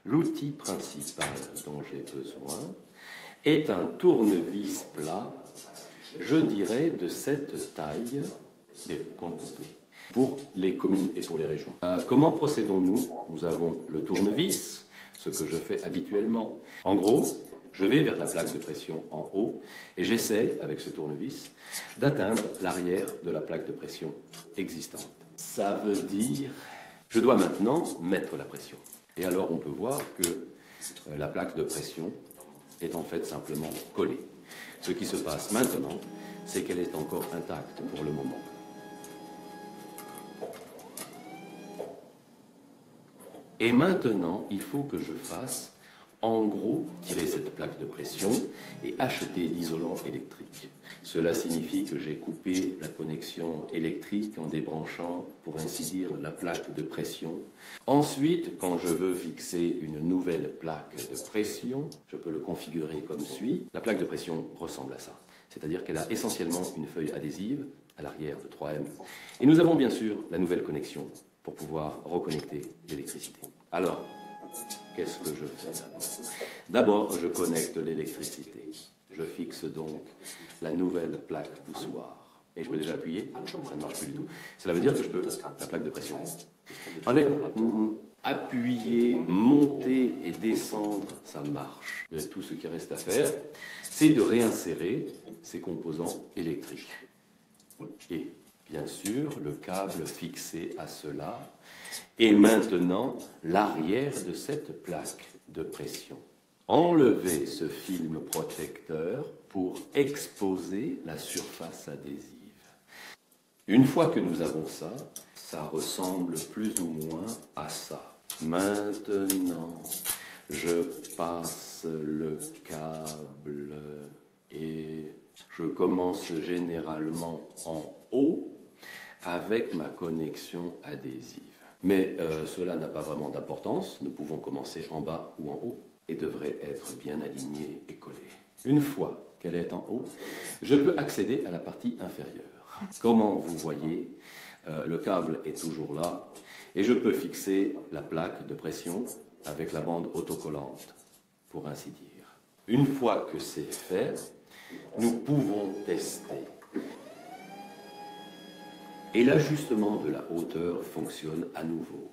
L'outil principal dont j'ai besoin est un tournevis plat, je dirais de cette taille, pour les communes et pour les régions. Comment procédons-nous? Nous avons le tournevis, ce que je fais habituellement. En gros, je vais vers la plaque de pression en haut et j'essaie, avec ce tournevis, d'atteindre l'arrière de la plaque de pression existante. Ça veut dire, je dois maintenant mettre la pression. Et alors on peut voir que la plaque de pression est en fait simplement collée. Ce qui se passe maintenant, c'est qu'elle est encore intacte pour le moment. Et maintenant, il faut que je fasse, en gros, tirer cette plaque de pression et acheter l'isolant électrique. Cela signifie que j'ai coupé la connexion électrique en débranchant, pour ainsi dire, la plaque de pression. Ensuite, quand je veux fixer une nouvelle plaque de pression, je peux le configurer comme suit. La plaque de pression ressemble à ça. C'est-à-dire qu'elle a essentiellement une feuille adhésive à l'arrière de 3M. Et nous avons bien sûr la nouvelle connexion pour pouvoir reconnecter l'électricité. Alors, qu'est-ce que je fais d'abord? D'abord, je connecte l'électricité. Je fixe donc la nouvelle plaque poussoir. Et je peux déjà appuyer, ça ne marche plus du tout. Cela veut dire que je peux, la plaque de pression. Allez, appuyer, monter et descendre, ça marche. Et tout ce qui reste à faire, c'est de réinsérer ces composants électriques. Et bien sûr, le câble fixé à cela, et maintenant l'arrière de cette plaque de pression. Enlever ce film protecteur pour exposer la surface adhésive. Une fois que nous avons ça, ça ressemble plus ou moins à ça. Maintenant, je passe le câble et je commence généralement en haut avec ma connexion adhésive. Mais cela n'a pas vraiment d'importance, nous pouvons commencer en bas ou en haut et devrait être bien alignée et collée. Une fois qu'elle est en haut, je peux accéder à la partie inférieure. Comment vous voyez, le câble est toujours là et je peux fixer la plaque de pression avec la bande autocollante, pour ainsi dire. Une fois que c'est fait, nous pouvons tester. Et l'ajustement de la hauteur fonctionne à nouveau.